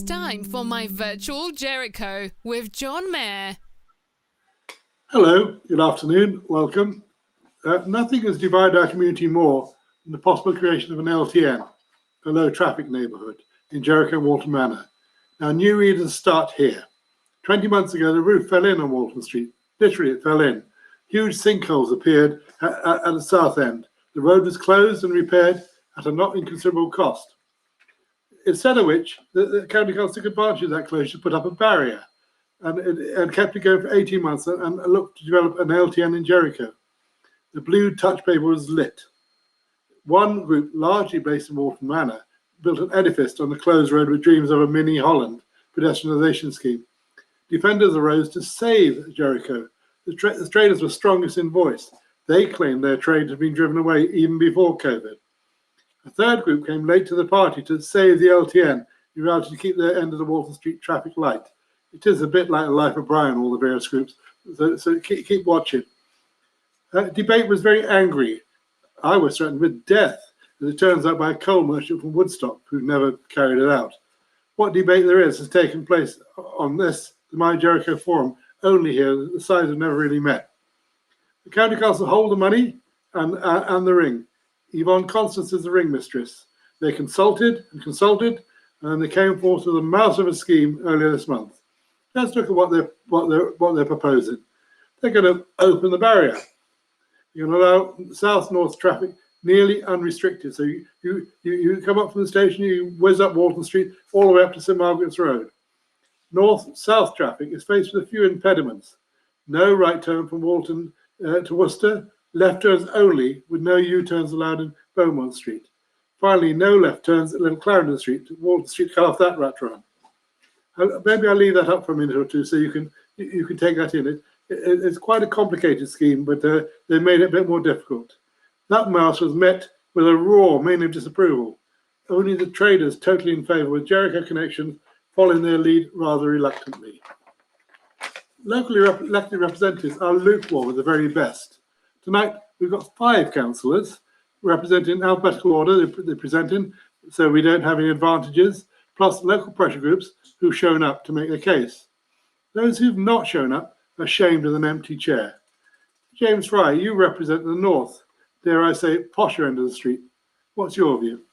time for my virtual Jericho with John Mayer. Hello, good afternoon, welcome. Nothing has divided our community more than the possible creation of an LTN, a low traffic neighbourhood, in Jericho and Walton Manor. Now, new readers start here. 20 months ago, the roof fell in on Walton Street. Literally, it fell in. Huge sinkholes appeared at the south end. The road was closed and repaired at a not inconsiderable cost. Instead of which, the county council took advantage of that closure to put up a barrier and kept it going for 18 months and looked to develop an LTN in Jericho. The blue touch paper was lit. One group, largely based in Walton Manor, built an edifice on the closed road with dreams of a mini Holland pedestrianisation scheme. Defenders arose to save Jericho. The traders were strongest in voice. They claimed their trade had been driven away even before COVID. A third group came late to the party to save the LTN in reality to keep their end of the Walton Street traffic light. It is a bit like the life of Brian, all the various groups, so keep watching. Debate was very angry. I was threatened with death, as it turns out, by a coal merchant from Woodstock who never carried it out. What debate there is has taken place on this, the My Jericho Forum, only here. The sides have never really met. The county council hold the money and the ring. Yvonne Constance is the ring mistress. They consulted, and they came forth with a mouse of a scheme earlier this month. Let's look at what they're proposing. They're going to open the barrier. You're going to allow south-north traffic nearly unrestricted. So you come up from the station, you whiz up Walton Street all the way up to St Margaret's Road. North-south traffic is faced with a few impediments. No right turn from Walton to Worcester. Left turns only, with no U-turns allowed in Beaumont Street. Finally, no left turns at Little Clarendon Street. Walton Street cut off that rat run. Maybe I'll leave that up for a minute or two so you can take that in. It's quite a complicated scheme, but they made it a bit more difficult. That mouse was met with a roar, mainly of disapproval. Only the traders totally in favour, with Jericho connections following their lead rather reluctantly. Locally elected representatives are lukewarm with the very best. Tonight, we've got 5 councillors representing alphabetical order they're presenting, so we don't have any advantages, plus local pressure groups who've shown up to make their case. Those who've not shown up are shamed with an empty chair. James Fry, you represent the north, dare I say, posher end of the street. What's your view?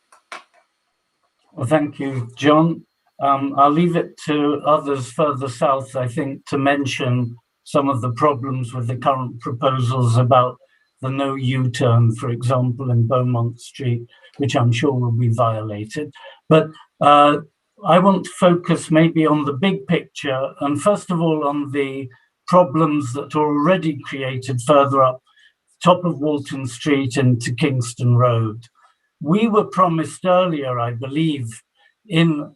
Well, thank you, John. I'll leave it to others further south, I think, to mention some of the problems with the current proposals about the no U-turn, for example, in Beaumont Street, which I'm sure will be violated. But I want to focus maybe on the big picture, and first of all on the problems that are already created further up top of Walton Street into Kingston Road. We were promised earlier, I believe, in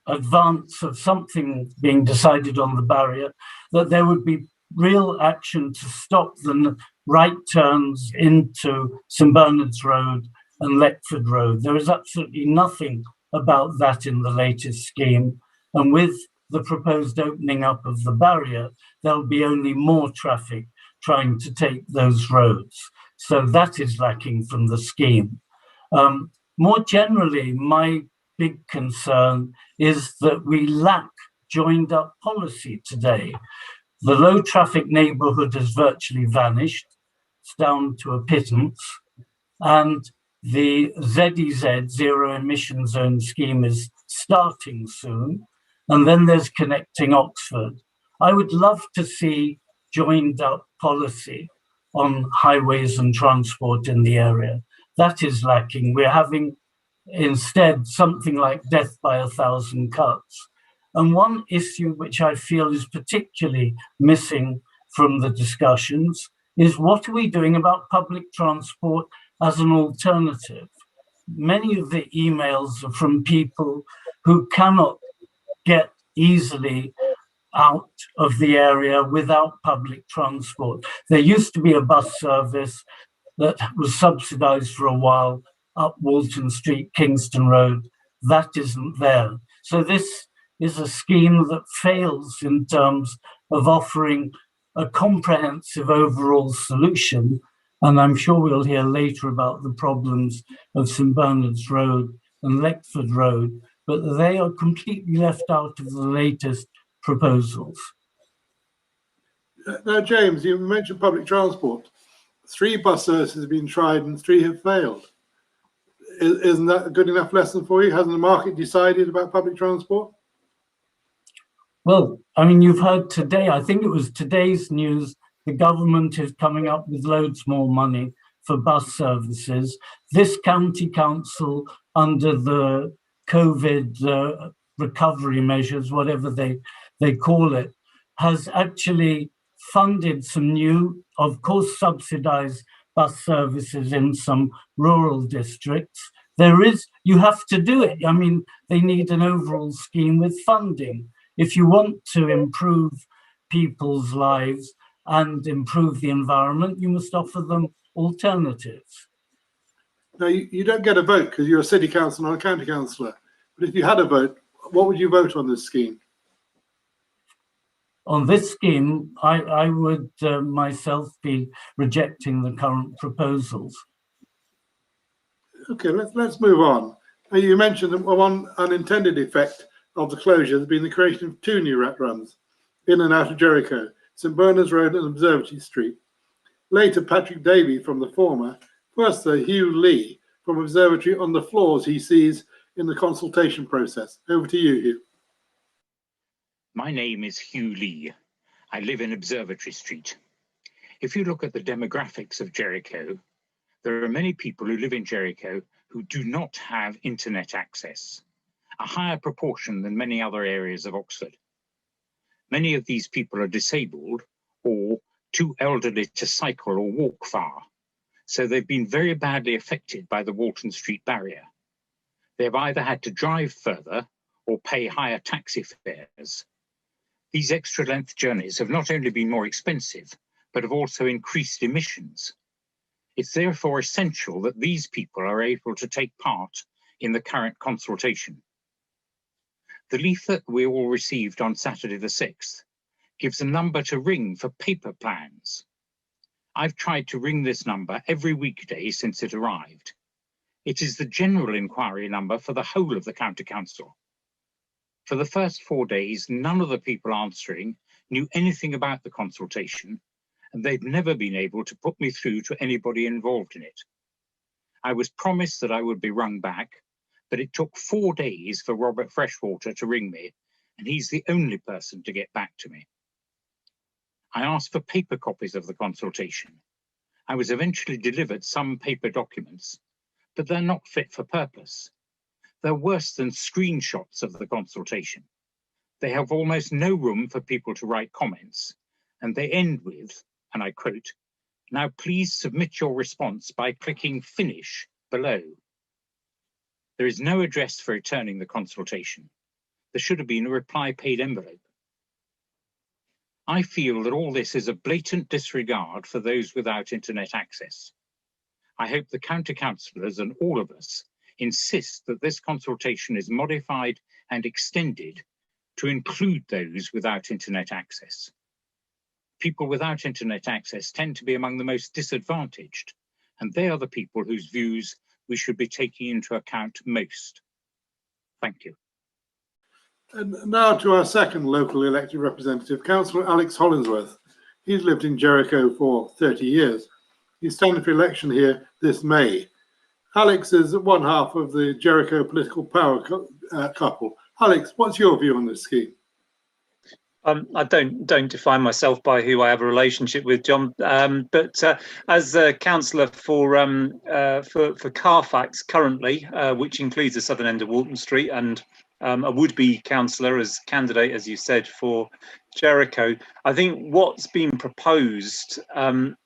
advance of something being decided on the barrier, that there would be real action to stop the right turns into St Bernard's Road and Leckford Road. There is absolutely nothing about that in the latest scheme. And with the proposed opening up of the barrier, there'll be only more traffic trying to take those roads. So that is lacking from the scheme. More generally, my big concern is that we lack joined up policy today. The low traffic neighbourhood has virtually vanished. It's down to a pittance. And the ZEZ, Zero Emission Zone scheme, is starting soon. And then there's Connecting Oxford. I would love to see joined up policy on highways and transport in the area. That is lacking. We're having instead something like death by 1,000 cuts. And one issue which I feel is particularly missing from the discussions is what are we doing about public transport as an alternative? Many of the emails are from people who cannot get easily out of the area without public transport. There used to be a bus service that was subsidized for a while up Walton Street, Kingston Road. That isn't there. So this is a scheme that fails in terms of offering a comprehensive overall solution. And I'm sure we'll hear later about the problems of St Bernard's Road and Leckford Road. but they are completely left out of the latest proposals. Now, James, you mentioned public transport. 3 bus services have been tried and 3 have failed. Isn't that a good enough lesson for you? Hasn't the market decided about public transport? Well, I mean, you've heard today, I think it was today's news, the government is coming up with loads more money for bus services. This county council, under the COVID recovery measures, whatever they call it, has actually funded some new, of course, subsidized bus services in some rural districts. You have to do it. I mean, they need an overall scheme with funding. If you want to improve people's lives and improve the environment, you must offer them alternatives. Now, you don't get a vote because you're a city council, not a county councillor. But if you had a vote, what would you vote on this scheme? On this scheme, I would myself be rejecting the current proposals. Okay, let's move on. Now, you mentioned that one unintended effect of the closure has been the creation of 2 new rat runs in and out of Jericho, St Bernard's Road and Observatory Street. Later, Patrick Davey from the former, first Hugh Lee from Observatory on the flaws he sees in the consultation process. Over to you, Hugh. My name is Hugh Lee. I live in Observatory Street. If you look at the demographics of Jericho, there are many people who live in Jericho who do not have internet access, a higher proportion than many other areas of Oxford. Many of these people are disabled or too elderly to cycle or walk far, so they've been very badly affected by the Walton Street barrier. They've either had to drive further or pay higher taxi fares. These extra length journeys have not only been more expensive, but have also increased emissions. It's therefore essential that these people are able to take part in the current consultation. The leaflet we all received on Saturday the 6th gives a number to ring for paper plans. I've tried to ring this number every weekday since it arrived. It is the general inquiry number for the whole of the county council. For the first 4 days, none of the people answering knew anything about the consultation, and they'd never been able to put me through to anybody involved in it. I was promised that I would be rung back, but it took 4 days for Robert Freshwater to ring me, and he's the only person to get back to me. I asked for paper copies of the consultation. I was eventually delivered some paper documents, but they're not fit for purpose. They're worse than screenshots of the consultation. They have almost no room for people to write comments, and they end with, and I quote, "Now please submit your response by clicking Finish below." There is no address for returning the consultation. There should have been a reply paid envelope. I feel that all this is a blatant disregard for those without internet access. I hope the county councillors and all of us insist that this consultation is modified and extended to include those without internet access. People without internet access tend to be among the most disadvantaged, and they are the people whose views we should be taking into account most. Thank you. And now to our second local elected representative, Councillor Alex Hollingsworth. He's lived in Jericho for 30 years. He's standing for election here this May. Alex is one half of the Jericho political power couple. Alex, what's your view on this scheme? I don't define myself by who I have a relationship with, John. But as a councillor for Carfax currently, which includes the southern end of Walton Street, and a would-be councillor as candidate, as you said, for Jericho, I think what's been proposed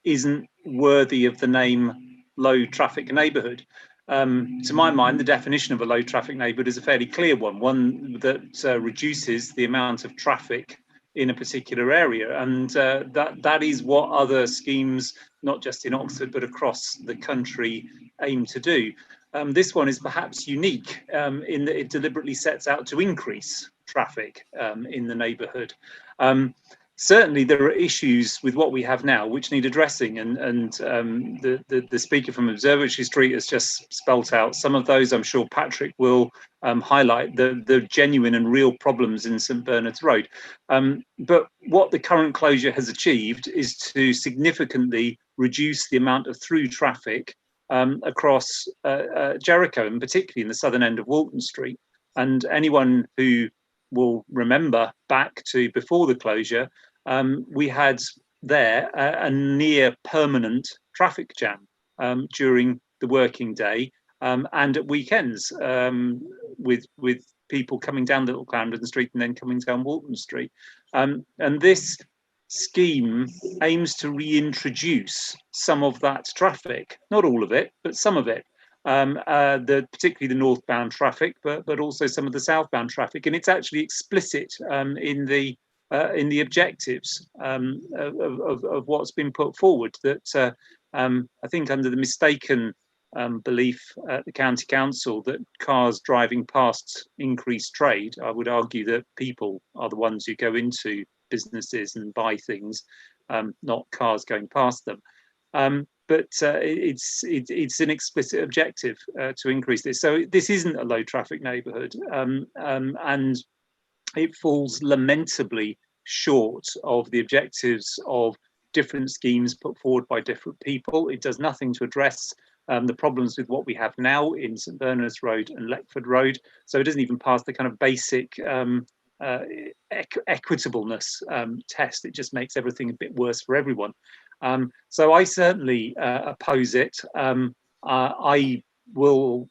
isn't worthy of the name low traffic neighbourhood. To my mind, the definition of a low traffic neighbourhood is a fairly clear one that reduces the amount of traffic in a particular area, and that is what other schemes, not just in Oxford but across the country, aim to do. This one is perhaps unique in that it deliberately sets out to increase traffic in the neighbourhood. certainly there are issues with what we have now which need addressing, and the speaker from Observatory Street has just spelt out some of those. I'm sure Patrick will highlight the genuine and real problems in St Bernard's Road. But what the current closure has achieved is to significantly reduce the amount of through traffic across Jericho, and particularly in the southern end of Walton Street. And anyone who will remember back to before the closure, we had there a near permanent traffic jam during the working day and at weekends, with people coming down Little Clarendon Street and then coming down Walton Street. And this scheme aims to reintroduce some of that traffic, not all of it, but some of it. Particularly the northbound traffic, but also some of the southbound traffic, and it's actually explicit in the objectives of what's been put forward. That I think under the mistaken belief at the county council that cars driving past increase trade, I would argue that people are the ones who go into businesses and buy things, not cars going past them. But it's an explicit objective to increase this. So this isn't a low traffic neighbourhood, and it falls lamentably short of the objectives of different schemes put forward by different people. It does nothing to address the problems with what we have now in St Bernard's Road and Leckford Road. So it doesn't even pass the kind of basic equitableness test. It just makes everything a bit worse for everyone. So I certainly oppose it. I will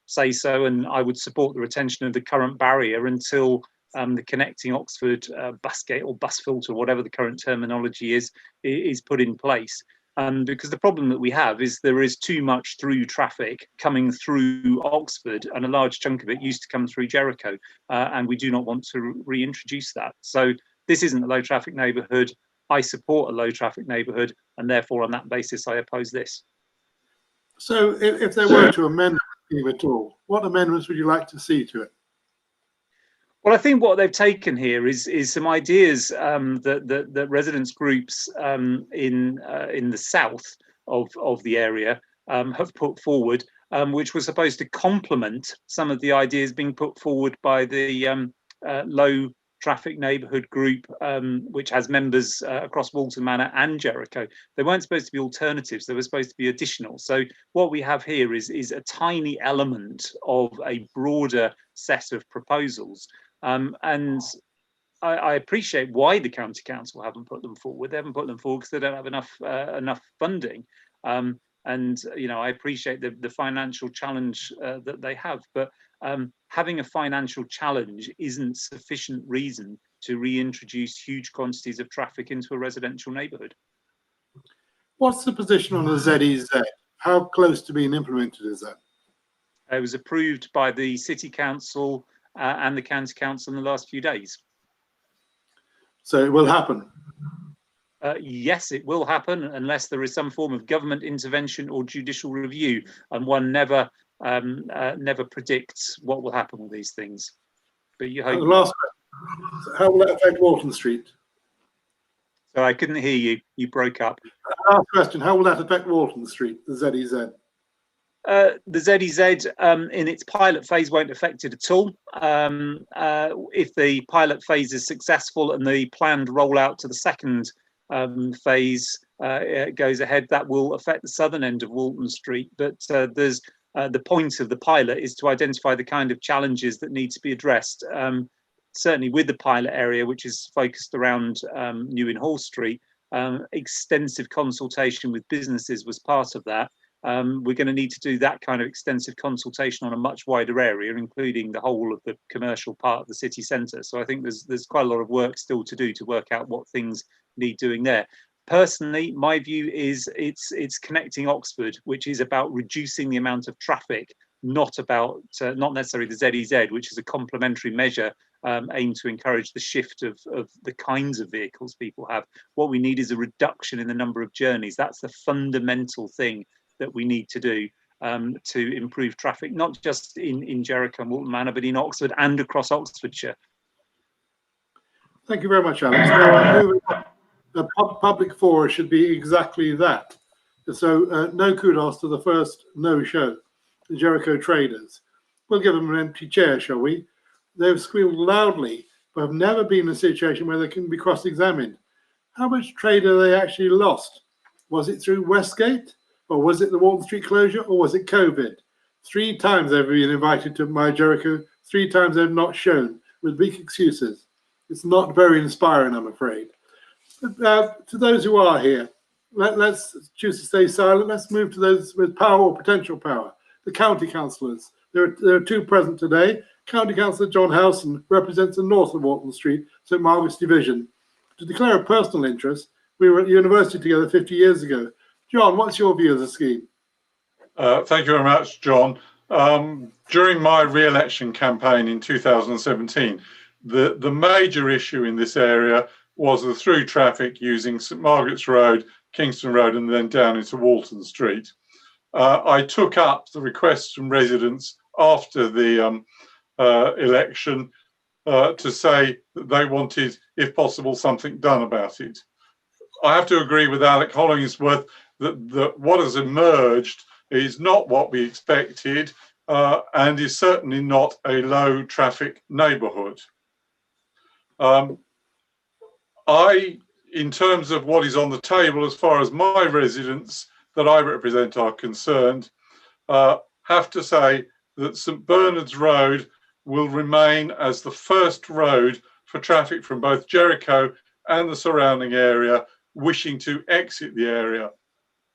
say so, and I would support the retention of the current barrier until the connecting Oxford bus gate or bus filter, whatever the current terminology is put in place. Because the problem that we have is there is too much through traffic coming through Oxford, and a large chunk of it used to come through Jericho, and we do not want to reintroduce that. So this isn't a low traffic neighbourhood. I support a low traffic neighbourhood, and therefore on that basis I oppose this. So if they were to amend the scheme at all, what amendments would you like to see to it? Well, I think what they've taken here is some ideas that residents groups in the south of the area have put forward, which was supposed to complement some of the ideas being put forward by the low traffic neighbourhood group, which has members across Walton Manor and Jericho. They weren't supposed to be alternatives, they were supposed to be additional. So what we have here is a tiny element of a broader set of proposals. And I appreciate why the county council haven't put them forward. They haven't put them forward because they don't have enough funding. And I appreciate the financial challenge that they have, but having a financial challenge isn't sufficient reason to reintroduce huge quantities of traffic into a residential neighbourhood. What's the position on the ZEZ? How close to being implemented is that? It was approved by the City Council and the County Council in the last few days. So it will happen? Yes, it will happen unless there is some form of government intervention or judicial review, and one never predicts what will happen with these things. But you hope. Last question. How will that affect Walton Street? So I couldn't hear you. You broke up. Last question. How will that affect Walton Street, the ZEZ? The ZEZ in its pilot phase won't affect it at all. If the pilot phase is successful and the planned rollout to the second phase goes ahead, that will affect the southern end of Walton Street. But there's the point of the pilot is to identify the kind of challenges that need to be addressed. Certainly with the pilot area, which is focused around New Inn Hall Street, extensive consultation with businesses was part of that. We're going to need to do that kind of extensive consultation on a much wider area, including the whole of the commercial part of the city centre. So I think there's quite a lot of work still to do to work out what things need doing there. Personally, my view is it's connecting Oxford, which is about reducing the amount of traffic, not necessarily the ZEZ, which is a complementary measure aimed to encourage the shift of the kinds of vehicles people have. What we need is a reduction in the number of journeys. That's the fundamental thing that we need to do to improve traffic, not just in Jericho and Walton Manor, but in Oxford and across Oxfordshire. Thank you very much, Alex. Now I'm moving. A public forum should be exactly that. So no kudos to the first no-show, the Jericho traders. We'll give them an empty chair, shall we? They've squealed loudly, but have never been in a situation where they can be cross-examined. How much trade have they actually lost? Was it through Westgate? Or was it the Walton Street closure? Or was it COVID? 3 times they've been invited to my Jericho. 3 times they've not shown, with big excuses. It's not very inspiring, I'm afraid. To those who are here, let's choose to stay silent. Let's move to those with power or potential power. The county councillors. There are 2 present today. County Councillor John Howson represents the north of Walton Street, St Margaret's division. To declare a personal interest, we were at university together 50 years ago. John, what's your view of the scheme? Thank you very much, John. During my re-election campaign in 2017, the major issue in this area was the through traffic using St Margaret's Road, Kingston Road, and then down into Walton Street. I took up the requests from residents after the election to say that they wanted, if possible, something done about it. I have to agree with Alec Hollingsworth that what has emerged is not what we expected and is certainly not a low traffic neighbourhood. In terms of what is on the table, as far as my residents that I represent are concerned, have to say that St Bernard's Road will remain as the first road for traffic from both Jericho and the surrounding area wishing to exit the area.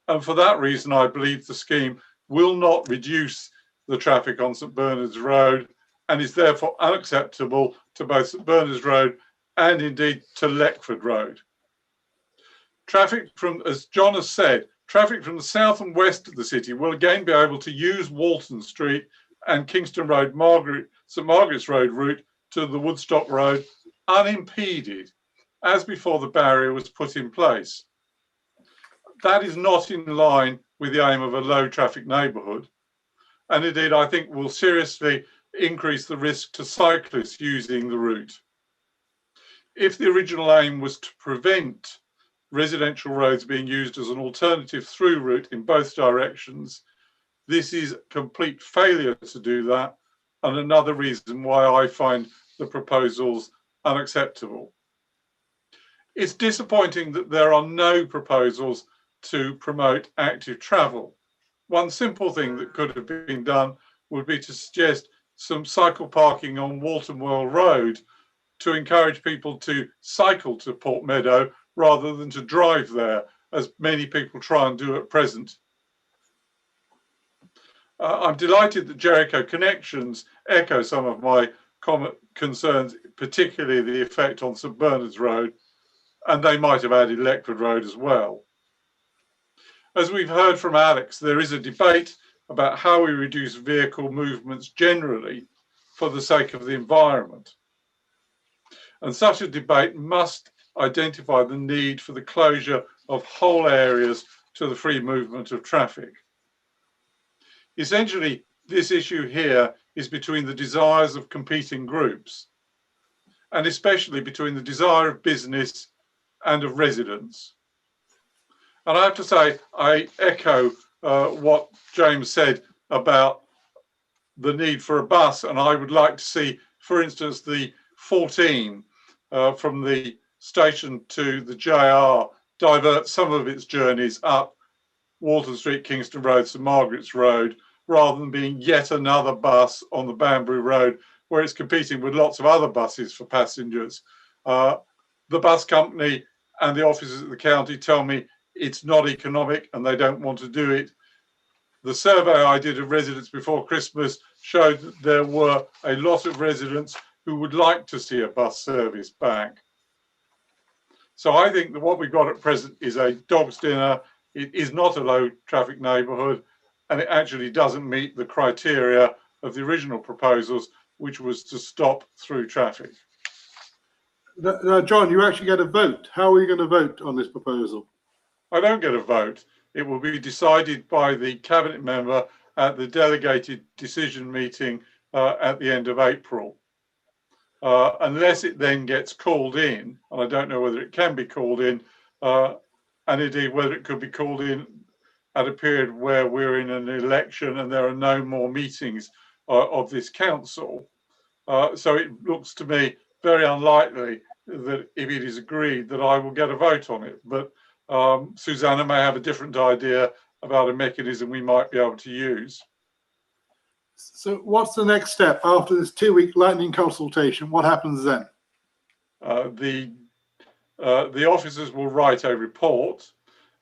And for that reason, I believe the scheme will not reduce the traffic on St Bernard's Road and is therefore unacceptable to both St Bernard's Road and indeed to Leckford Road. Traffic from, as John has said, traffic from the south and west of the city will again be able to use Walton Street and Kingston Road, St Margaret's Road route to the Woodstock Road unimpeded, as before the barrier was put in place. That is not in line with the aim of a low traffic neighbourhood, and indeed I think will seriously increase the risk to cyclists using the route. If the original aim was to prevent residential roads being used as an alternative through route in both directions, this is a complete failure to do that, and another reason why I find the proposals unacceptable. It's disappointing that there are no proposals to promote active travel. One simple thing that could have been done would be to suggest some cycle parking on Walton Well Road to encourage people to cycle to Port Meadow rather than to drive there, as many people try and do at present. I'm delighted that Jericho connections echo some of my concerns, particularly the effect on St Bernard's Road, and they might have added Leckford Road as well. As we've heard from Alex, there is a debate about how we reduce vehicle movements generally for the sake of the environment. And such a debate must identify the need for the closure of whole areas to the free movement of traffic. Essentially, this issue here is between the desires of competing groups, and especially between the desire of business and of residents. And I have to say, I echo what James said about the need for a bus, and I would like to see, for instance, the 14 from the station to the JR divert some of its journeys up Walton Street, Kingston Road, St Margaret's Road, rather than being yet another bus on the Banbury Road, where it's competing with lots of other buses for passengers. The bus company and the officers at the county tell me it's not economic and they don't want to do it. The survey I did of residents before Christmas showed that there were a lot of residents who would like to see a bus service back. So I think that what we've got at present is a dog's dinner. It is not a low traffic neighbourhood, and it actually doesn't meet the criteria of the original proposals, which was to stop through traffic. Now, John, you actually get a vote. How are you going to vote on this proposal? I don't get a vote. It will be decided by the cabinet member at the delegated decision meeting at the end of April. unless it then gets called in, and I don't know whether it can be called in, and indeed whether it could be called in at a period where we're in an election and there are no more meetings of this council. So it looks to me very unlikely that if it is agreed that I will get a vote on it. But Susanna may have a different idea about a mechanism we might be able to use. So what's the next step after this 2-week lightning consultation? What happens then? The officers will write a report.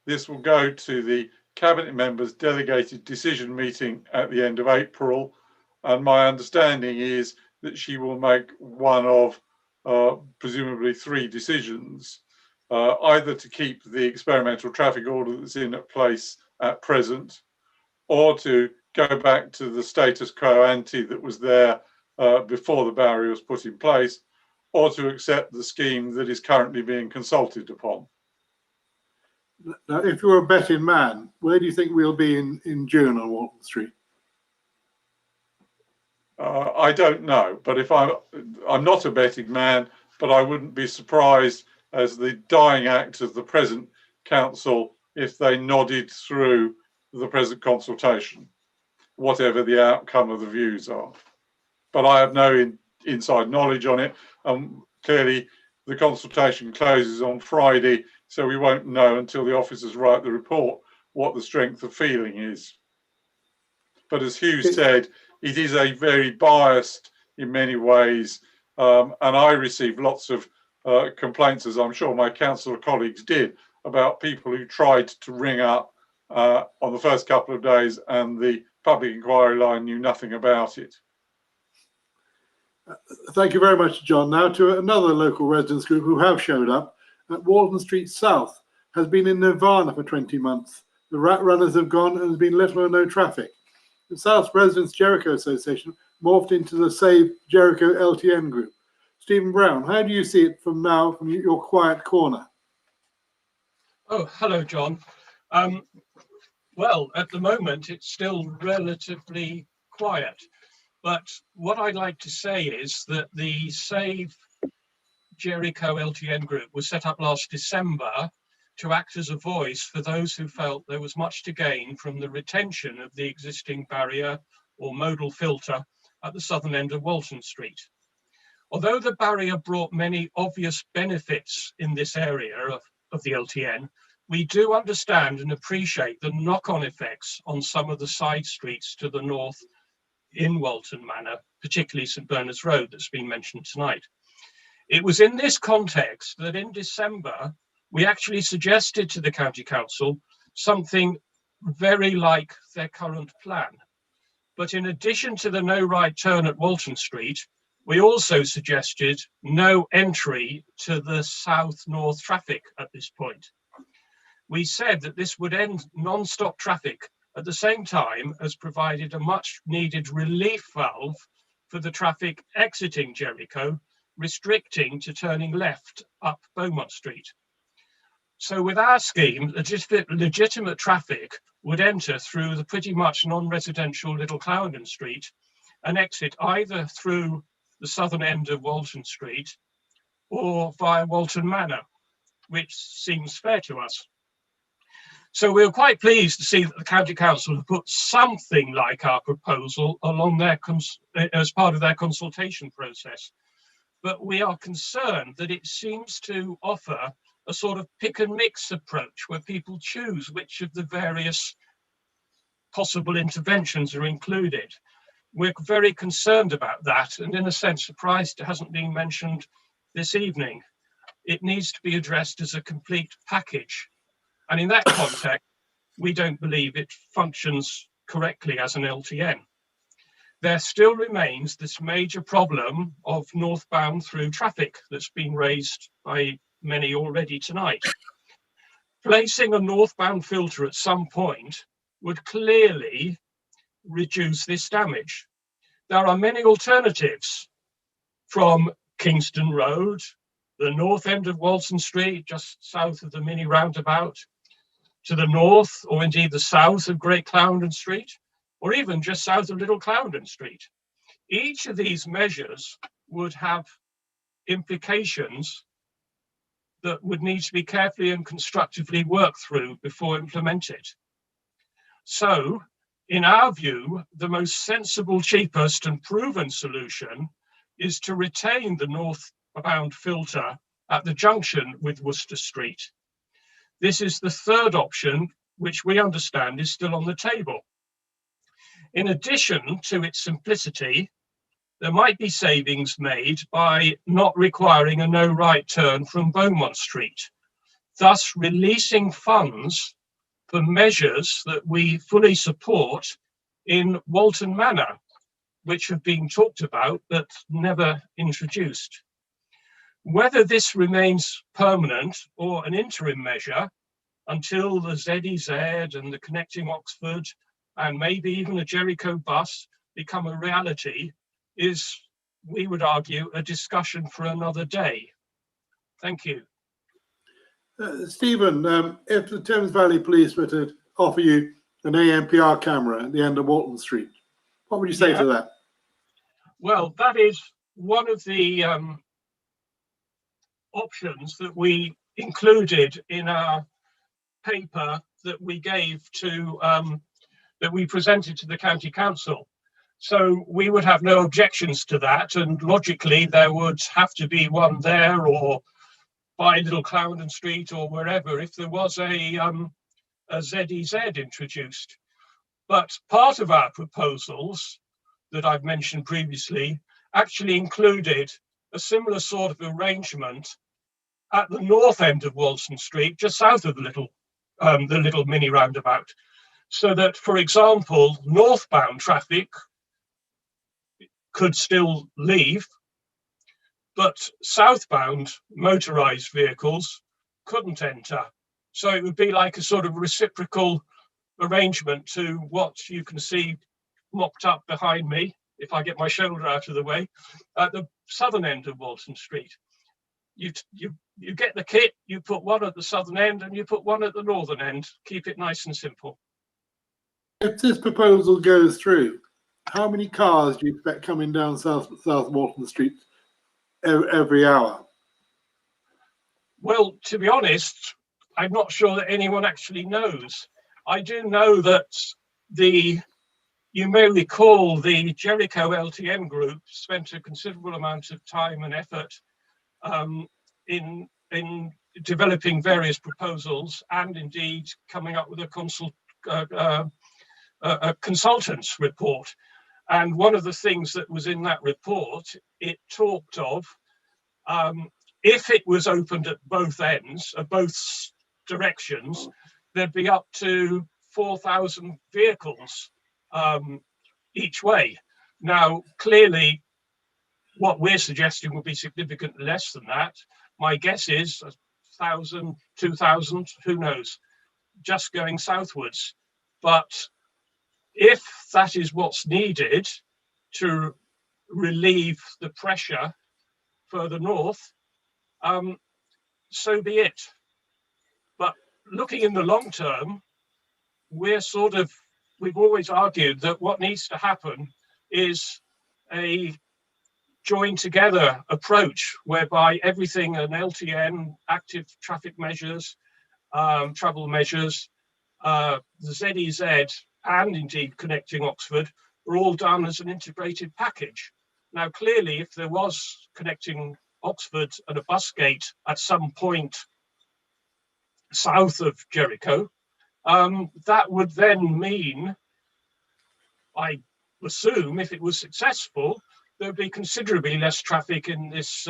This will go to the Cabinet members' delegated decision meeting at the end of April. And my understanding is that she will make one of presumably 3 decisions, either to keep the experimental traffic order that's in place at present, or to go back to the status quo ante that was there before the barrier was put in place, or to accept the scheme that is currently being consulted upon. Now, if you're a betting man, where do you think we'll be in June on Walton Street? I don't know, but if I'm not a betting man, but I wouldn't be surprised as the dying act of the present council if they nodded through the present consultation, whatever the outcome of the views are. But I have no inside knowledge on it. Clearly, the consultation closes on Friday, so we won't know until the officers write the report what the strength of feeling is. But as Hugh said, it is a very biased in many ways, and I received lots of complaints, as I'm sure my councillor colleagues did, about people who tried to ring up on the first couple of days and the public inquiry line knew nothing about it. Thank you very much, John. Now to another local residents group who have showed up. Walton Street South has been in nirvana for 20 months. The rat runners have gone and there's been little or no traffic. The South Residents Jericho Association morphed into the Save Jericho LTN group. Stephen Brown, how do you see it from now, from your quiet corner? Oh, hello, John. Well, at the moment, it's still relatively quiet. But what I'd like to say is that the Save Jericho LTN group was set up last December to act as a voice for those who felt there was much to gain from the retention of the existing barrier or modal filter at the southern end of Walton Street. Although the barrier brought many obvious benefits in this area of the LTN, we do understand and appreciate the knock-on effects on some of the side streets to the north in Walton Manor, particularly St Bernard's Road that's been mentioned tonight. It was in this context that in December, we actually suggested to the County Council something very like their current plan. But in addition to the no right turn at Walton Street, we also suggested no entry to the south-north traffic at this point. We said that this would end non-stop traffic at the same time as provided a much-needed relief valve for the traffic exiting Jericho, restricting to turning left up Beaumont Street. So with our scheme, legitimate traffic would enter through the pretty much non-residential Little Clarendon Street and exit either through the southern end of Walton Street or via Walton Manor, which seems fair to us. So we were quite pleased to see that the County Council have put something like our proposal along as part of their consultation process. But we are concerned that it seems to offer a sort of pick and mix approach where people choose which of the various possible interventions are included. We're very concerned about that, and in a sense surprised it hasn't been mentioned this evening. It needs to be addressed as a complete package. And in that context, we don't believe it functions correctly as an LTN. There still remains this major problem of northbound through traffic that's been raised by many already tonight. Placing a northbound filter at some point would clearly reduce this damage. There are many alternatives from Kingston Road, the north end of Walton Street, just south of the mini roundabout, to the north, or indeed the south of Great Clarendon Street, or even just south of Little Clarendon Street. Each of these measures would have implications that would need to be carefully and constructively worked through before implemented. So, in our view, the most sensible, cheapest and proven solution is to retain the northbound filter at the junction with Worcester Street. This is the third option, which we understand is still on the table. In addition to its simplicity, there might be savings made by not requiring a no right turn from Beaumont Street, thus releasing funds for measures that we fully support in Walton Manor, which have been talked about but never introduced. Whether this remains permanent or an interim measure until the ZEZ and the connecting Oxford and maybe even a Jericho bus become a reality is, we would argue, a discussion for another day. Thank you. Stephen, if the Thames Valley Police were to offer you an ANPR camera at the end of Walton Street, what would you say to that? Well, that is one of the options that we included in our paper that we gave to, that we presented to the County Council. So we would have no objections to that, and logically there would have to be one there or by Little Clarendon Street or wherever if there was a ZEZ introduced. But part of our proposals that I've mentioned previously actually included a similar sort of arrangement at the north end of Walton Street, just south of the little mini roundabout, so that, for example, northbound traffic could still leave, but southbound motorized vehicles couldn't enter. So it would be like a sort of reciprocal arrangement to what you can see mocked up behind me, if I get my shoulder out of the way, at the southern end of Walton Street. You get the kit, you put one at the southern end and you put one at the northern end. Keep it nice and simple. If this proposal goes through, how many cars do you expect coming down South Walton Street every hour? Well, to be honest, I'm not sure that anyone actually knows. I do know that you may recall the Jericho LTN group spent a considerable amount of time and effort in developing various proposals and indeed coming up with a consultant's report. And one of the things that was in that report, it talked of if it was opened at both ends, at both directions, there'd be up to 4,000 vehicles each way. Now, clearly, what we're suggesting would be significantly less than that. My guess is 1,000, 2,000, who knows, just going southwards. But if that is what's needed to relieve the pressure further north, so be it. But looking in the long term, we've always argued that what needs to happen is a joined together approach whereby everything, an LTN, active traffic measures, travel measures, the ZEZ, and indeed connecting Oxford are all done as an integrated package. Now, clearly, if there was connecting Oxford and a bus gate at some point south of Jericho, that would then mean, I assume, if it was successful, there'd be considerably less traffic in this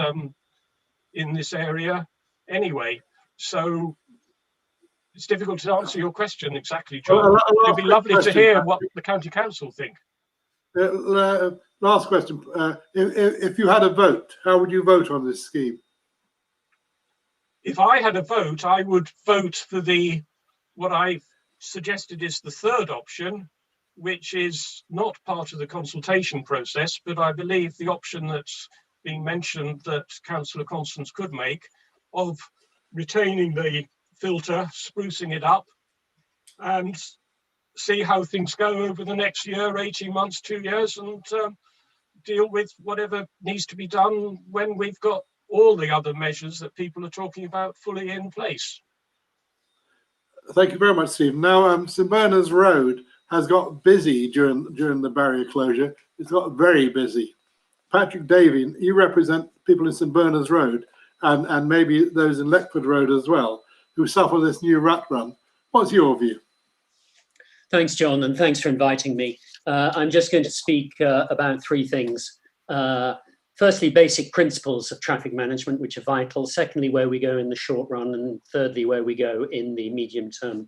area anyway. So it's difficult to answer your question exactly, John. It'd be lovely to hear what the County Council think. Last question. If you had a vote, how would you vote on this scheme? If I had a vote, I would vote for what I suggested is the third option, which is not part of the consultation process, but I believe the option that's being mentioned that Councillor Constance could make, of retaining the filter, sprucing it up, and see how things go over the next year, 18 months, 2 years, and deal with whatever needs to be done when we've got all the other measures that people are talking about fully in place. Thank you very much, Stephen. Now, St Bernard's Road has got busy during the barrier closure. It's got very busy. Patrick Davey, you represent people in St Bernard's Road and maybe those in Leckford Road as well, who suffer this new rat run. What's your view? Thanks, John, and thanks for inviting me. I'm just going to speak about three things. Firstly, basic principles of traffic management, which are vital. Secondly, where we go in the short run. And thirdly, where we go in the medium term.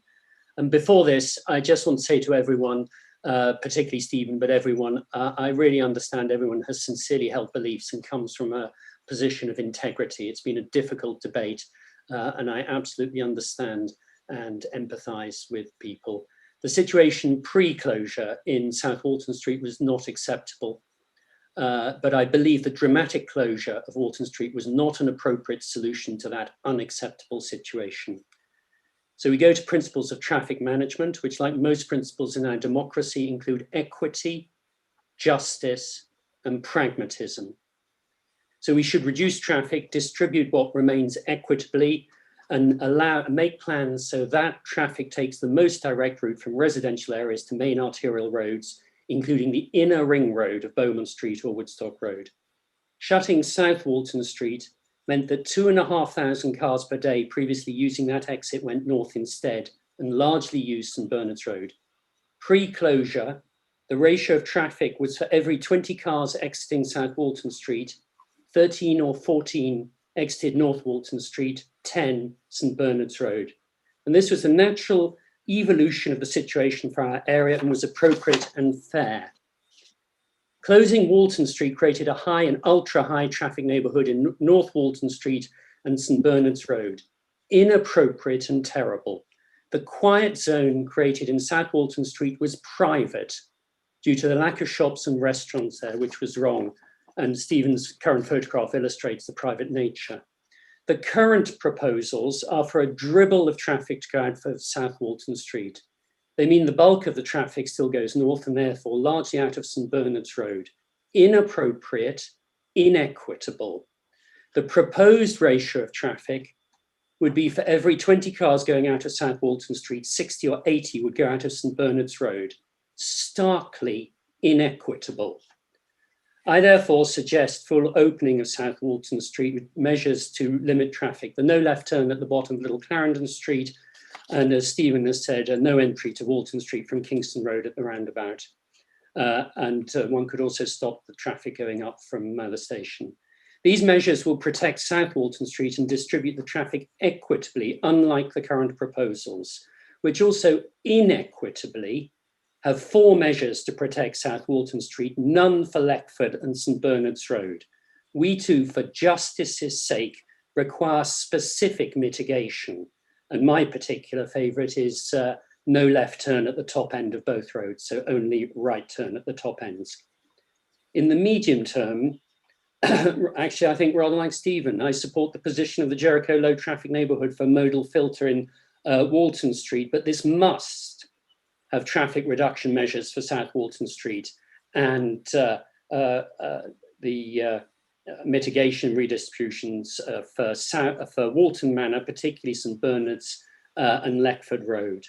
And before this, I just want to say to everyone, particularly Stephen, but everyone, I really understand everyone has sincerely held beliefs and comes from a position of integrity. It's been a difficult debate, and I absolutely understand and empathise with people. The situation pre-closure in South Walton Street was not acceptable. But I believe the dramatic closure of Walton Street was not an appropriate solution to that unacceptable situation. So we go to principles of traffic management, which, like most principles in our democracy, include equity, justice, and pragmatism. So we should reduce traffic, distribute what remains equitably, and make plans so that traffic takes the most direct route from residential areas to main arterial roads, including the inner ring road of Bowman Street or Woodstock Road. Shutting South Walton Street meant that 2,500 cars per day previously using that exit went north instead and largely used St Bernard's Road. Pre-closure, the ratio of traffic was for every 20 cars exiting South Walton Street, 13 or 14 exited North Walton Street, 10 St Bernard's Road. And this was a natural evolution of the situation for our area and was appropriate and fair. Closing Walton Street created a high and ultra high traffic neighbourhood in North Walton Street and St Bernard's Road. Inappropriate and terrible. The quiet zone created in South Walton Street was private due to the lack of shops and restaurants there, which was wrong. And Stephen's current photograph illustrates the private nature. The current proposals are for a dribble of traffic to go out for South Walton Street. They mean the bulk of the traffic still goes north and therefore largely out of St Bernard's Road. Inappropriate, inequitable. The proposed ratio of traffic would be for every 20 cars going out of South Walton Street, 60 or 80 would go out of St Bernard's Road. Starkly inequitable. I therefore suggest full opening of South Walton Street with measures to limit traffic. The no left turn at the bottom of Little Clarendon Street, and as Stephen has said, a no entry to Walton Street from Kingston Road at the roundabout. One could also stop the traffic going up from the station. These measures will protect South Walton Street and distribute the traffic equitably, unlike the current proposals, which also inequitably have 4 measures to protect South Walton Street, none for Leckford and St Bernard's Road. We too, for justice's sake, require specific mitigation. And my particular favourite is no left turn at the top end of both roads, so only right turn at the top ends. In the medium term, actually, I think rather like Stephen, I support the position of the Jericho low traffic neighbourhood for modal filter in Walton Street, but this must have traffic reduction measures for South Walton Street and the mitigation redistributions for Walton Manor, particularly St Bernard's and Leckford Road.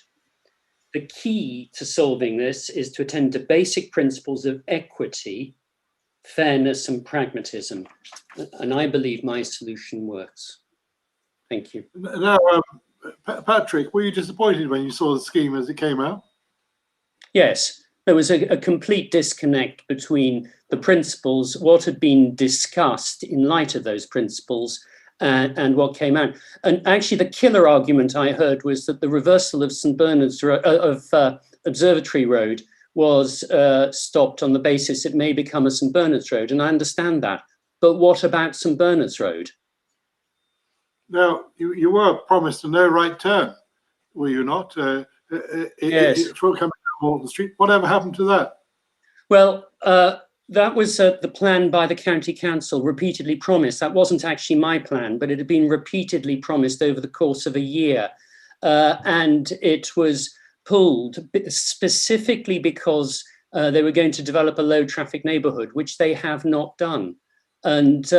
The key to solving this is to attend to basic principles of equity, fairness and pragmatism. And I believe my solution works. Thank you. Now, Patrick, were you disappointed when you saw the scheme as it came out? Yes, there was a complete disconnect between the principles, what had been discussed in light of those principles, and what came out. And actually, the killer argument I heard was that the reversal of St Bernard's Observatory Road was stopped on the basis it may become a St Bernard's Road, and I understand that. But what about St Bernard's Road? Now, you were promised a no right turn, were you not? Yes. For coming down Walton Street. Whatever happened to that? Well, that was the plan by the county council, repeatedly promised. That wasn't actually my plan, but it had been repeatedly promised over the course of a year. And it was pulled specifically because they were going to develop a low traffic neighbourhood, which they have not done. And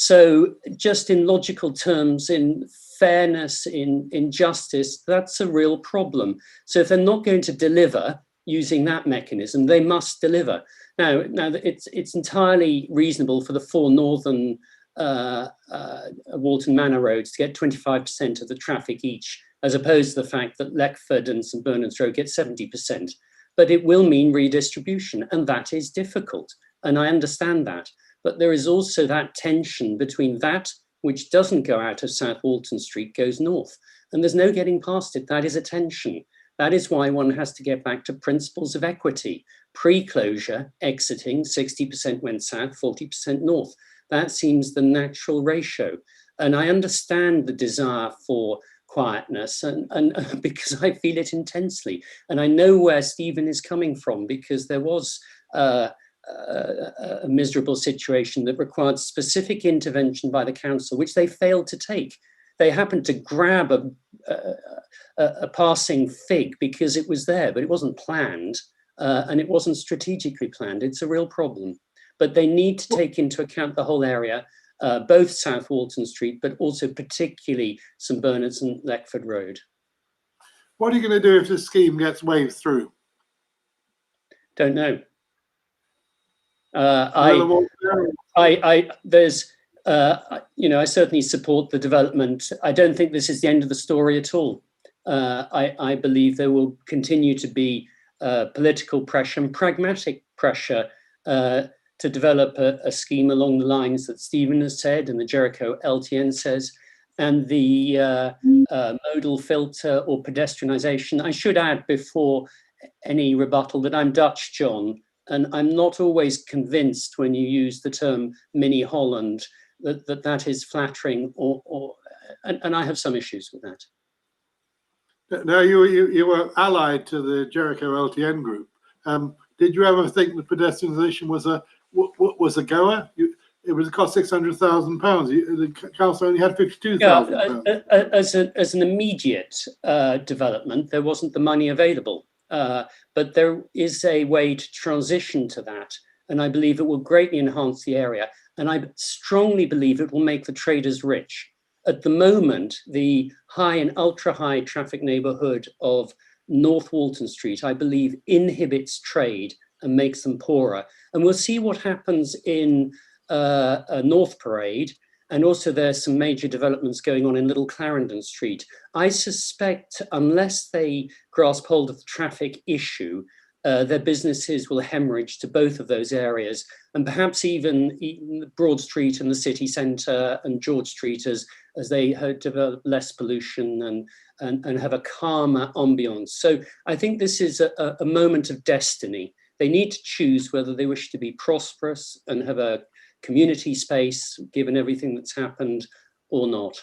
So just in logical terms, in fairness, in justice, that's a real problem. So if they're not going to deliver using that mechanism, they must deliver. Now it's entirely reasonable for the 4 northern Walton Manor roads to get 25% of the traffic each, as opposed to the fact that Leckford and St Bernard's Road get 70%. But it will mean redistribution, and that is difficult. And I understand that. But there is also that tension between that which doesn't go out of South Walton Street, goes north. And there's no getting past it. That is a tension. That is why one has to get back to principles of equity. Pre-closure, exiting, 60% went south, 40% north. That seems the natural ratio. And I understand the desire for quietness, and because I feel it intensely. And I know where Stephen is coming from, because there was a miserable situation that required specific intervention by the council, which they failed to take. They happened to grab a passing fig because it was there, but it wasn't planned, and it wasn't strategically planned. It's a real problem. But they need to take into account the whole area, both South Walton Street, but also particularly St Bernard's and Leckford Road. What are you going to do if this scheme gets waved through? Don't know. I certainly support the development. I don't think this is the end of the story at all. I believe there will continue to be political pressure and pragmatic pressure to develop a scheme along the lines that Stephen has said and the Jericho LTN says, and the modal filter or pedestrianisation. I should add before any rebuttal that I'm Dutch, John, and I'm not always convinced when you use the term mini Holland that is flattering, and I have some issues with that. Now, you were allied to the Jericho LTN group. Did you ever think that pedestrianisation was a goer? It was cost £600,000. The council only had £52,000. Yeah, as an immediate development, there wasn't the money available. But there is a way to transition to that, and I believe it will greatly enhance the area, and I strongly believe it will make the traders rich. At the moment, the high and ultra high traffic neighbourhood of North Walton Street, I believe, inhibits trade and makes them poorer. And we'll see what happens in North Parade. And also there's some major developments going on in Little Clarendon Street. I suspect unless they grasp hold of the traffic issue, their businesses will hemorrhage to both of those areas, and perhaps even Broad Street and the city centre and George Street as they develop less pollution and have a calmer ambience. So I think this is a moment of destiny. They need to choose whether they wish to be prosperous and have a community space, given everything that's happened, or not.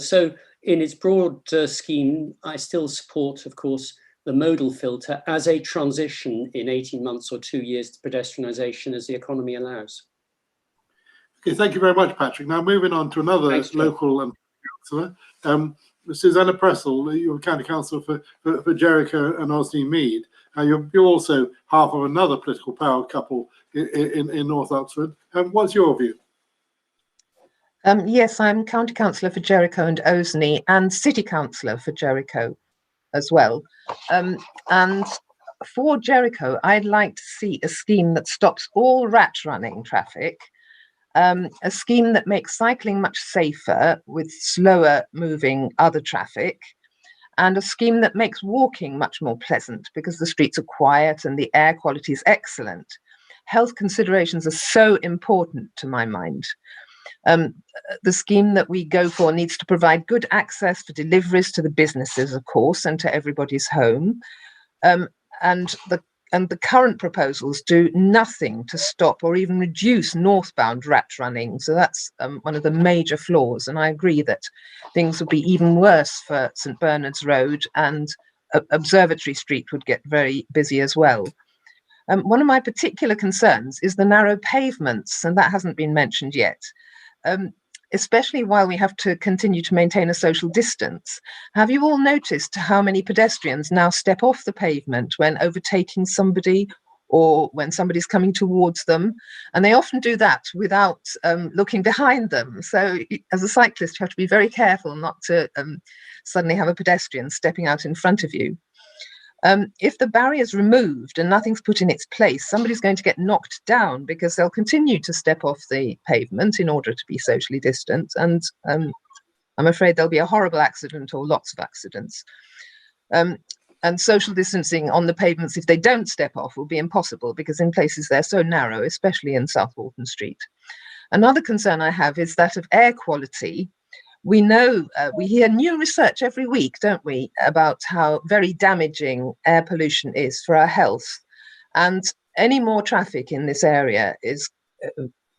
So in its broad scheme, I still support, of course, the modal filter as a transition in 18 months or 2 years to pedestrianisation as the economy allows. Okay, thank you very much, Patrick. Now moving on to another local councillor, Susanna Pressel, you're county councillor for Jericho and Osney Mead. You're also half of another political power couple in North Oxford. What's your view? Yes, I'm county councillor for Jericho and Osney and city councillor for Jericho as well. And for Jericho, I'd like to see a scheme that stops all rat running traffic, a scheme that makes cycling much safer with slower moving other traffic, and a scheme that makes walking much more pleasant because the streets are quiet and the air quality is excellent. Health considerations are so important to my mind. The scheme that we go for needs to provide good access for deliveries to the businesses, of course, and to everybody's home. And the current proposals do nothing to stop or even reduce northbound rat running. So that's one of the major flaws. And I agree that things would be even worse for St Bernard's Road, and Observatory Street would get very busy as well. One of my particular concerns is the narrow pavements, and that hasn't been mentioned yet. Especially while we have to continue to maintain a social distance. Have you all noticed how many pedestrians now step off the pavement when overtaking somebody or when somebody's coming towards them. And they often do that without looking behind them. So as a cyclist, you have to be very careful not to suddenly have a pedestrian stepping out in front of you. If the barrier is removed and nothing's put in its place, somebody's going to get knocked down because they'll continue to step off the pavement in order to be socially distant. And I'm afraid there'll be a horrible accident or lots of accidents. And social distancing on the pavements, if they don't step off, will be impossible because in places they're so narrow, especially in South Walton Street. Another concern I have is that of air quality. We know, we hear new research every week, don't we, about how very damaging air pollution is for our health. And any more traffic in this area is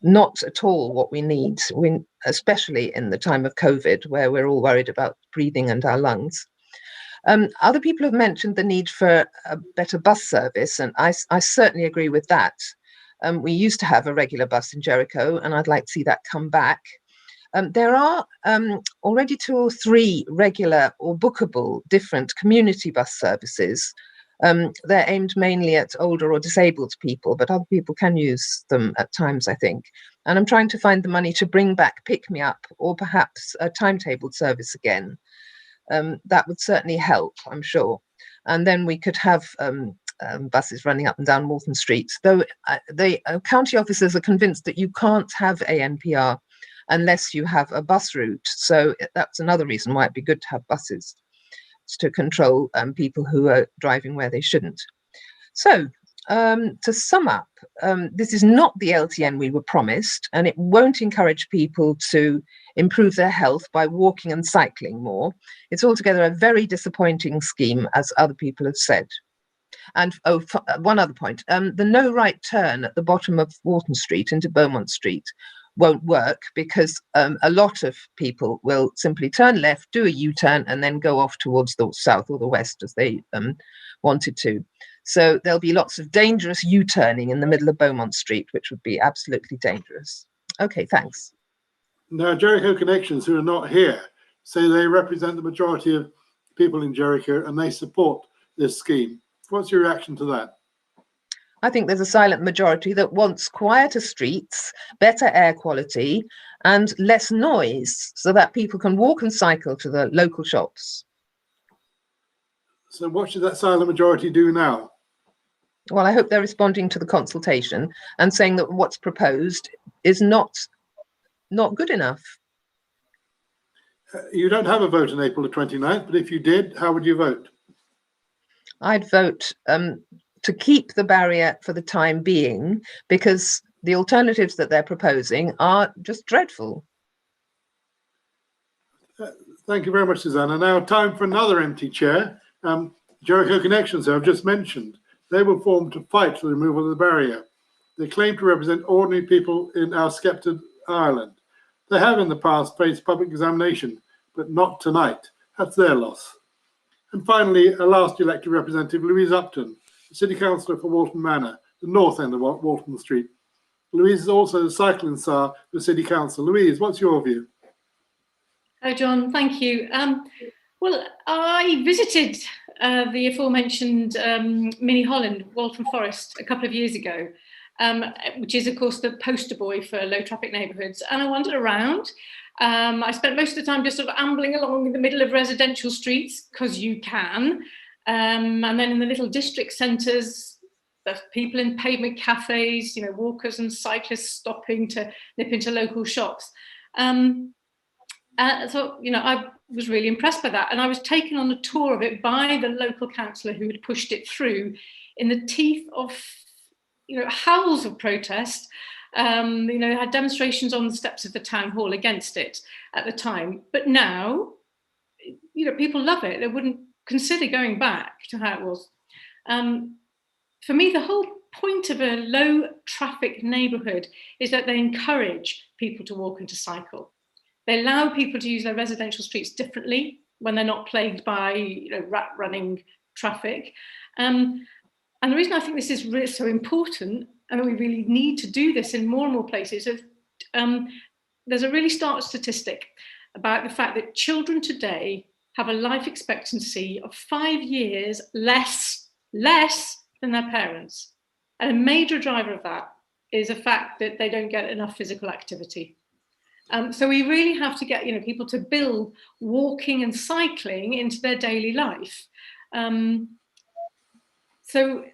not at all what we need, especially in the time of COVID, where we're all worried about breathing and our lungs. Other people have mentioned the need for a better bus service, and I certainly agree with that. We used to have a regular bus in Jericho, and I'd like to see that come back. There are already 2 or 3 regular or bookable different community bus services. They're aimed mainly at older or disabled people, but other people can use them at times, I think. And I'm trying to find the money to bring back Pick Me Up or perhaps a timetabled service again. That would certainly help, I'm sure. And then we could have buses running up and down Walton Street, though the county officers are convinced that you can't have ANPR unless you have a bus route. So that's another reason why it'd be good to have buses to control people who are driving where they shouldn't. So to sum up, this is not the LTN we were promised, and it won't encourage people to improve their health by walking and cycling more. It's altogether a very disappointing scheme, as other people have said. And one other point, the no right turn at the bottom of Walton Street into Beaumont Street won't work because a lot of people will simply turn left, do a U-turn, and then go off towards the south or the west as they wanted to. So there'll be lots of dangerous U-turning in the middle of Beaumont Street, which would be absolutely dangerous. Okay, thanks. Now, Jericho Connections, who are not here, say they represent the majority of people in Jericho and they support this scheme. What's your reaction to that? I think there's a silent majority that wants quieter streets, better air quality, and less noise so that people can walk and cycle to the local shops. So what should that silent majority do now? Well, I hope they're responding to the consultation and saying that what's proposed is not good enough. You don't have a vote on April the 29th, but if you did, how would you vote? I'd vote to keep the barrier for the time being, because the alternatives that they're proposing are just dreadful. Thank you very much, Susanna. Now, time for another empty chair. Jericho Connections, who I've just mentioned, they were formed to fight for the removal of the barrier. They claim to represent ordinary people in our sceptred Ireland. They have in the past faced public examination, but not tonight. That's their loss. And finally, a last elected representative, Louise Upton, the City Councillor for Walton Manor, the north end of Walton Street. Louise is also the cycling star for the City Council. Louise, what's your view? Hi, John. Thank you. Well, I visited the aforementioned Mini Holland, Walton Forest, a couple of years ago, which is, of course, the poster boy for low traffic neighbourhoods. And I wandered around. I spent most of the time just sort of ambling along in the middle of residential streets, because you can. And then in the little district centres, there's people in pavement cafes, you know, walkers and cyclists stopping to nip into local shops. So, you know, I was really impressed by that. And I was taken on a tour of it by the local councillor who had pushed it through in the teeth of, you know, howls of protest. You know, had demonstrations on the steps of the town hall against it at the time. But now, you know, people love it. They wouldn't consider going back to how it was. For me, the whole point of a low traffic neighbourhood is that they encourage people to walk and to cycle. They allow people to use their residential streets differently when they're not plagued by, you know, rat running traffic. And the reason I think this is really so important, and we really need to do this in more and more places, is there's a really stark statistic about the fact that children today have a life expectancy of 5 years less than their parents. And a major driver of that is the fact that they don't get enough physical activity. So we really have to get people to build walking and cycling into their daily life. So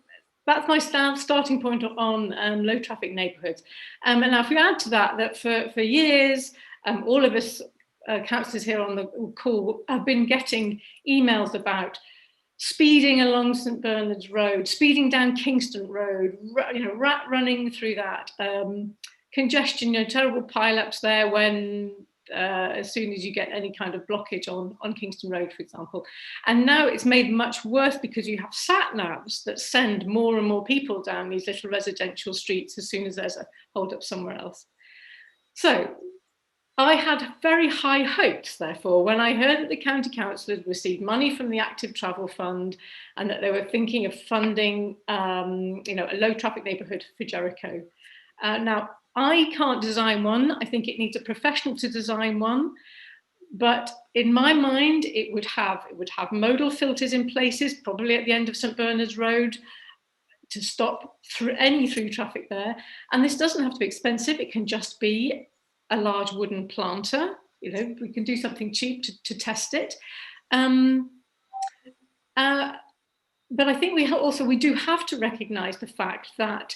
that's my starting point on low traffic neighbourhoods. And now if we add to that for years, all of us councillors here on the call have been getting emails about speeding along St Bernard's Road, speeding down Kingston Road, rat running through that, congestion, terrible pile-ups there when as soon as you get any kind of blockage on Kingston Road, for example. And now it's made much worse because you have sat-navs that send more and more people down these little residential streets as soon as there's a hold-up somewhere else. So I had very high hopes, therefore, when I heard that the county council had received money from the Active Travel Fund and that they were thinking of funding, a low traffic neighbourhood for Jericho. Now, I can't design one. I think it needs a professional to design one. But in my mind, it would have modal filters in places, probably at the end of St Bernard's Road, to stop any through traffic there. And this doesn't have to be expensive. It can just be a large wooden planter. We can do something cheap to test it. But I think we do have to recognise the fact that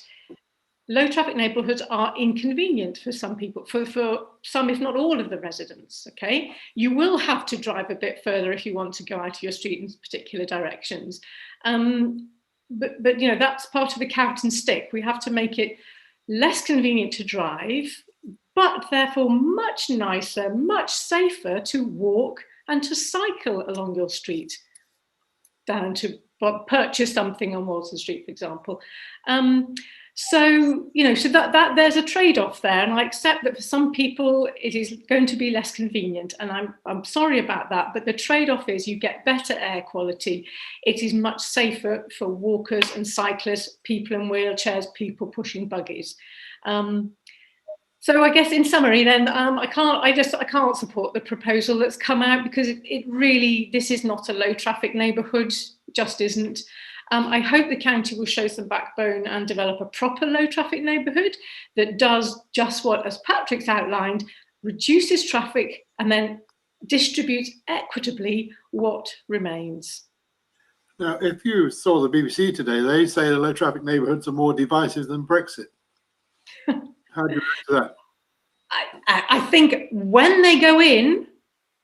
low traffic neighbourhoods are inconvenient for some people, for some, if not all of the residents, okay? You will have to drive a bit further if you want to go out of your street in particular directions. But that's part of the carrot and stick. We have to make it less convenient to drive, but therefore much nicer, much safer to walk and to cycle along your street, down to purchase something on Walton Street, for example. So that there's a trade-off there, and I accept that for some people it is going to be less convenient, and I'm sorry about that, but the trade-off is you get better air quality. It is much safer for walkers and cyclists, people in wheelchairs, people pushing buggies. So I guess in summary then, I can't support the proposal that's come out because this is not a low traffic neighbourhood, just isn't. I hope the county will show some backbone and develop a proper low traffic neighbourhood that does just what, as Patrick's outlined, reduces traffic and then distributes equitably what remains. Now, if you saw the BBC today, they say the low traffic neighbourhoods are more divisive than Brexit. How do you react to that? I think when they go in,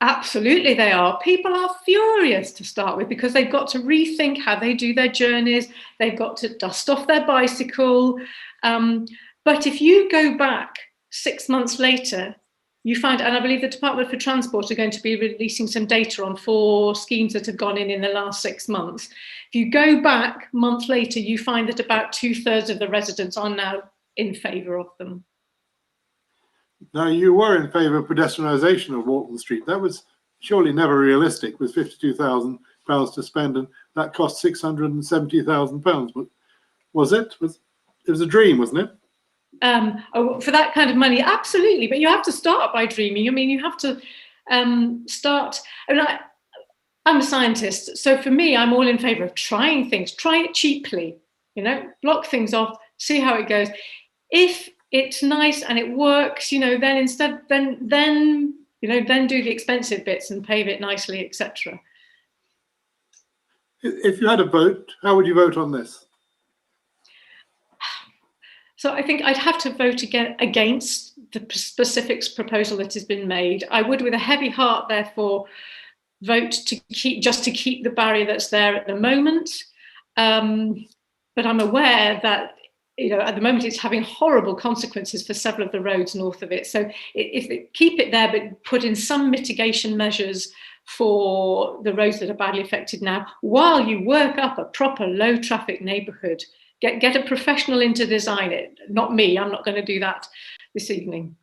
absolutely they are. People are furious to start with because they've got to rethink how they do their journeys. They've got to dust off their bicycle. But if you go back 6 months later, you find, and I believe the Department for Transport are going to be releasing some data on 4 schemes that have gone in the last 6 months. If you go back a month later, you find that about 2/3 of the residents are now in favour of them. Now, you were in favour of pedestrianisation of Walton Street. That was surely never realistic with £52,000 to spend, and that cost £670,000. But was it? It was a dream, wasn't it? For that kind of money, absolutely. But you have to start by dreaming. I mean, you have to start. I mean, I'm a scientist, so for me, I'm all in favour of trying things. Try it cheaply, block things off, see how it goes. If it's nice and it works, then instead, then do the expensive bits and pave it nicely, etc. If you had a vote, how would you vote on this? So I think I'd have to vote against the specific proposal that has been made. I would, with a heavy heart, therefore, vote to keep the barrier that's there at the moment. But I'm aware that at the moment it's having horrible consequences for several of the roads north of it. So if they keep it there, but put in some mitigation measures for the roads that are badly affected now, while you work up a proper low traffic neighbourhood, get a professional in to design it. Not me, I'm not going to do that this evening.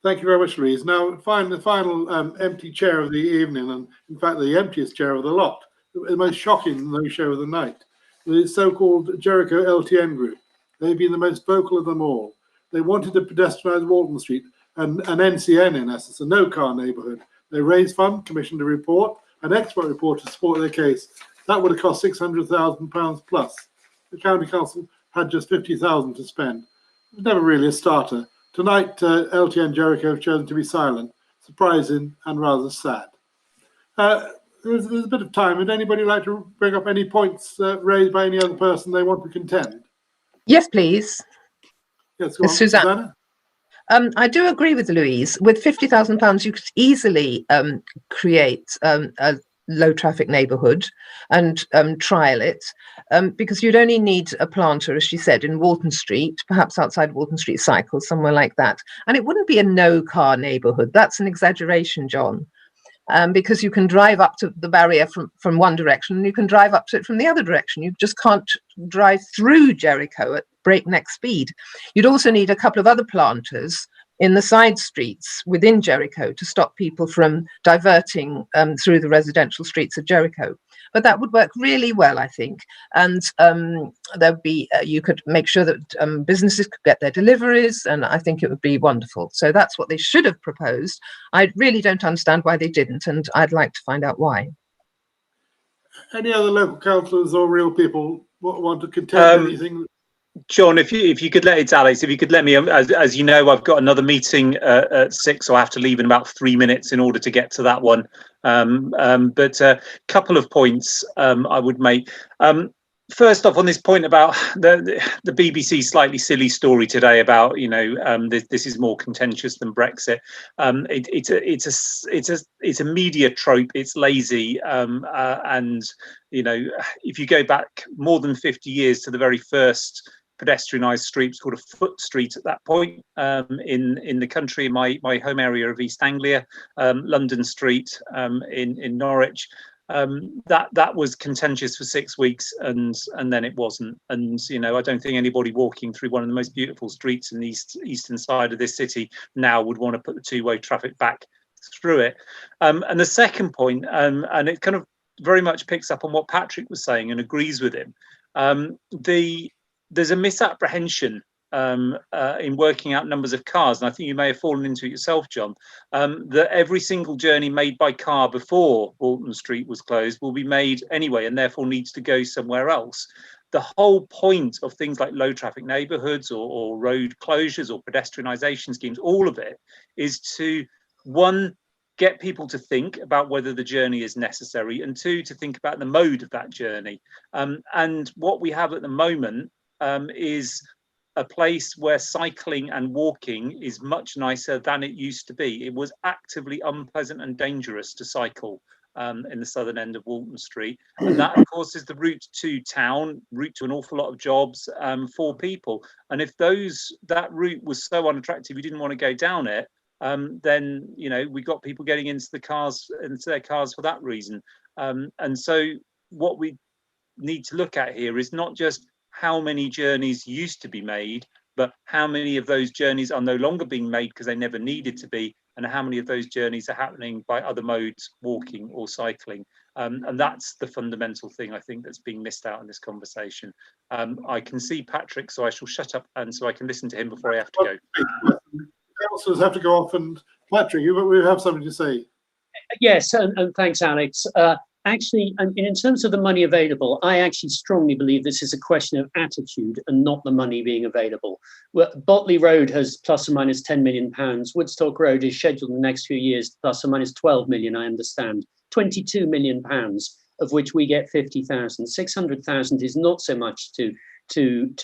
Thank you very much, Louise. Now, the final empty chair of the evening, and in fact the emptiest chair of the lot, the most shocking no show of the night. The so-called Jericho LTN group. They've been the most vocal of them all. They wanted to pedestrianise Walton Street, and an NCN in essence, a no-car neighbourhood. They raised funds, commissioned a report, an expert report to support their case. That would have cost £600,000 plus. the county council had just 50,000 to spend. It was never really a starter. Tonight, LTN Jericho have chosen to be silent, surprising and rather sad. There's a bit of time. Would anybody like to bring up any points raised by any other person they want to contend? Yes, please. Yes, go on, Suzanne. Susanna. I do agree with Louise. With £50,000, you could easily create a low traffic neighbourhood and trial it, because you'd only need a planter, as she said, in Walton Street, perhaps outside Walton Street Cycle, somewhere like that. And it wouldn't be a no car neighbourhood. That's an exaggeration, John. Because you can drive up to the barrier from one direction and you can drive up to it from the other direction. You just can't drive through Jericho at breakneck speed. You'd also need a couple of other planters in the side streets within Jericho to stop people from diverting through the residential streets of Jericho. But that would work really well, I think. And there'd be you could make sure that businesses could get their deliveries, and I think it would be wonderful. So that's what they should have proposed. I really don't understand why they didn't, and I'd like to find out why. Any other local councillors or real people want to contend anything? John, if you could let, it's Alex, if you could let me, as you know, I've got another meeting at 6, so I have to leave in about 3 minutes in order to get to that one. But a couple of points I would make. First off, on this point about the BBC slightly silly story today about, you know, this is more contentious than Brexit. It's a media trope. It's lazy, and you know, if you go back more than 50 years to the very first pedestrianised streets called a foot street at that point in the country, in my home area of East Anglia, London Street in Norwich. That was contentious for 6 weeks, and then it wasn't. And you know, I don't think anybody walking through one of the most beautiful streets in the eastern side of this city now would want to put the two-way traffic back through it. And the second point, and it kind of very much picks up on what Patrick was saying and agrees with him. There's a misapprehension in working out numbers of cars, and I think you may have fallen into it yourself, John, that every single journey made by car before Walton Street was closed will be made anyway, and therefore needs to go somewhere else. The whole point of things like low traffic neighbourhoods or road closures or pedestrianisation schemes, all of it is to, one, get people to think about whether the journey is necessary, and two, to think about the mode of that journey. And what we have at the moment is a place where cycling and walking is much nicer than it used to be. It was actively unpleasant and dangerous to cycle in the southern end of Walton Street. And that, of course, is the route to town, route to an awful lot of jobs for people. And if that route was so unattractive, you didn't want to go down it, then, you know, we got people getting into their cars for that reason. And so what we need to look at here is not just how many journeys used to be made, but how many of those journeys are no longer being made because they never needed to be, and how many of those journeys are happening by other modes, walking or cycling. And that's the fundamental thing, I think, that's being missed out in this conversation. I can see Patrick, so I shall shut up and so I can listen to him before I have to go. Councillors have to go off, and Patrick, we have something to say. Yes, and thanks, Alex. Actually, in terms of the money available, I actually strongly believe this is a question of attitude and not the money being available. Well, Botley Road has plus or minus £10 million. Woodstock Road is scheduled in the next few years plus or minus 12 million, I understand. £22 million, of which we get 50,000. 600,000 is not so much to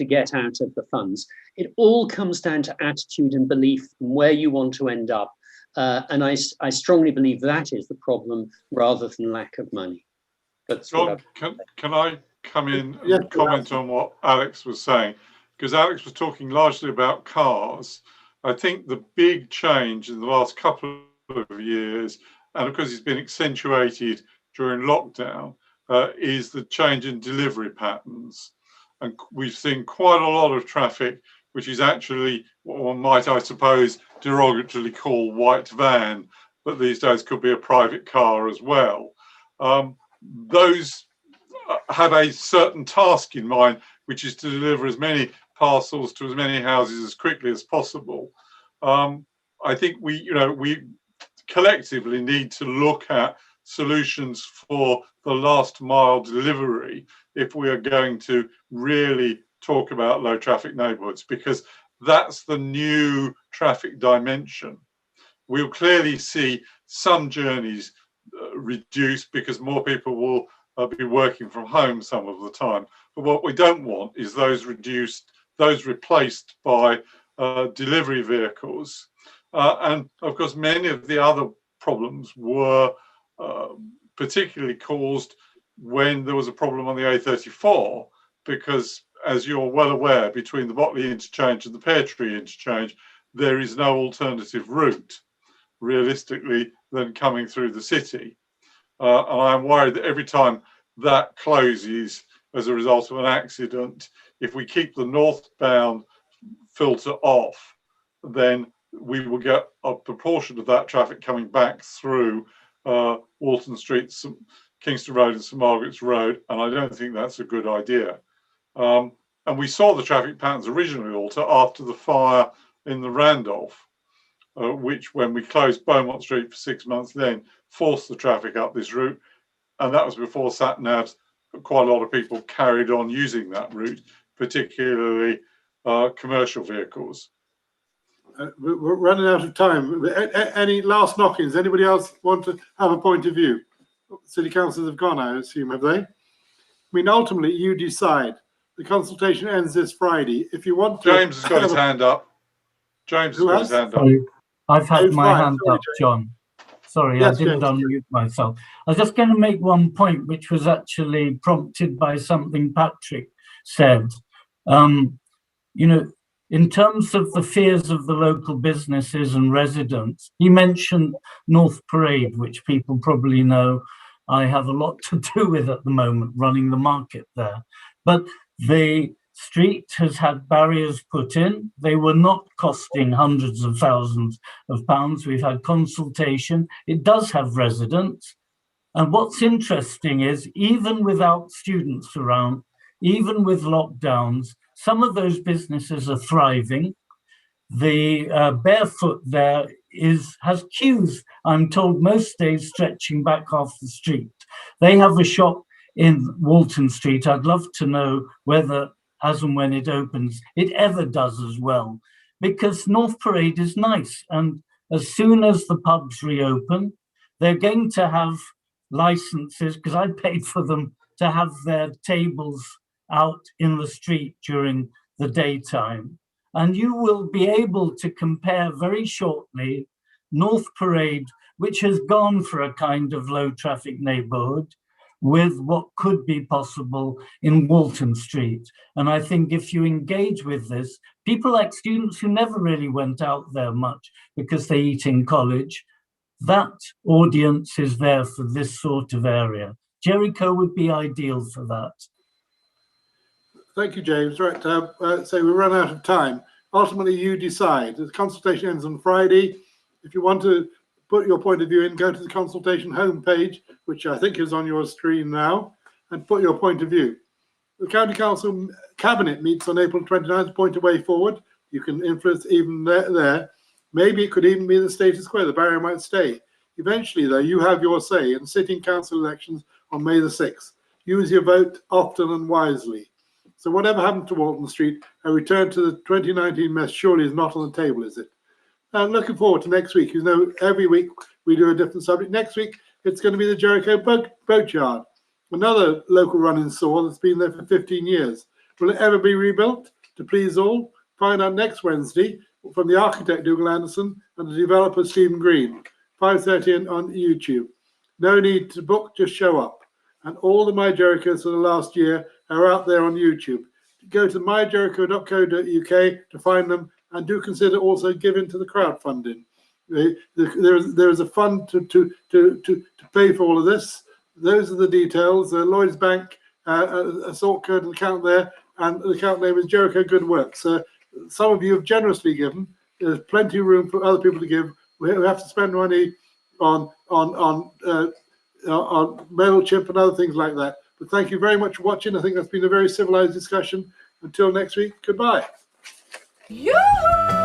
get out of the funds. It all comes down to attitude and belief and where you want to end up. And I strongly believe that is the problem rather than lack of money. That's John, can I come in and comment on what Alex was saying? Because Alex was talking largely about cars. I think the big change in the last couple of years, and of course it's been accentuated during lockdown, is the change in delivery patterns. And we've seen quite a lot of traffic, which is actually what one might, I suppose, derogatorily call white van, but these days could be a private car as well. Those have a certain task in mind, which is to deliver as many parcels to as many houses as quickly as possible. I think we collectively need to look at solutions for the last mile delivery if we are going to really talk about low traffic neighborhoods, because that's the new traffic dimension. We'll clearly see some journeys reduced because more people will be working from home some of the time. But what we don't want is those replaced by delivery vehicles. And of course, many of the other problems were particularly caused when there was a problem on the A34, because as you're well aware, between the Botley interchange and the Pear Tree interchange, there is no alternative route realistically than coming through the city. And I'm worried that every time that closes as a result of an accident, if we keep the northbound filter off, then we will get a proportion of that traffic coming back through Walton Street, Kingston Road and St Margaret's Road, and I don't think that's a good idea. And we saw the traffic patterns originally alter after the fire in the Randolph, which, when we closed Beaumont Street for 6 months, then forced the traffic up this route. And that was before sat-navs, but quite a lot of people carried on using that route, particularly commercial vehicles. We're running out of time. Any last knock-ins? Anybody else want to have a point of view? City councillors have gone, I assume, have they? I mean, ultimately, you decide. The consultation ends this Friday. If you want to... James has got his hand up. James has got his hand up. I've had my hand up, John. Sorry, yes, I didn't unmute myself. I was just going to make one point, which was actually prompted by something Patrick said. You know, in terms of the fears of the local businesses and residents, he mentioned North Parade, which people probably know I have a lot to do with at the moment, running the market there. But the street has had barriers put in. They were not costing hundreds of thousands of pounds. We've had consultation. It does have residents. And what's interesting is, even without students around, even with lockdowns, some of those businesses are thriving. The Barefoot there has queues, I'm told, most days stretching back half the street. They have a shop in Walton Street. I'd love to know whether, as and when it opens, it ever does as well, because North Parade is nice. And as soon as the pubs reopen, they're going to have licenses, because I paid for them, to have their tables out in the street during the daytime. And you will be able to compare very shortly North Parade, which has gone for a kind of low traffic neighborhood, with what could be possible in Walton Street. And I think if you engage with this, people like students who never really went out there much because they eat in college, that audience is there for this sort of area. Jericho would be ideal for that. Thank you, James. Right, so we run out of time. Ultimately, you decide. The consultation ends on Friday. If you want to put your point of view in, go to the consultation homepage, which I think is on your screen now, and put your point of view. The County Council Cabinet meets on April 29th, point a way forward. You can influence even there. Maybe it could even be the status quo. The barrier might stay. Eventually, though, you have your say in sitting council elections on May the 6th. Use your vote often and wisely. So whatever happened to Walton Street, a return to the 2019 mess surely is not on the table, is it? I'm looking forward to next week. You know, every week we do a different subject. Next week, it's going to be the Jericho Boatyard, another local running saw that's been there for 15 years. Will it ever be rebuilt to please all? Find out next Wednesday from the architect Dougal Anderson and the developer Stephen Green, 5:30 on YouTube. No need to book, just show up. And all the My Jerichos for the last year are out there on YouTube. Go to myjericho.co.uk to find them, and do consider also giving to the crowdfunding. There is a fund to pay for all of this. Those are the details. Lloyds Bank, a sort code and account there, and the account name is Jericho Good Works. Some of you have generously given. There's plenty of room for other people to give. We have to spend money on MailChimp and other things like that. But thank you very much for watching. I think that's been a very civilized discussion. Until next week, goodbye. Yoo-hoo!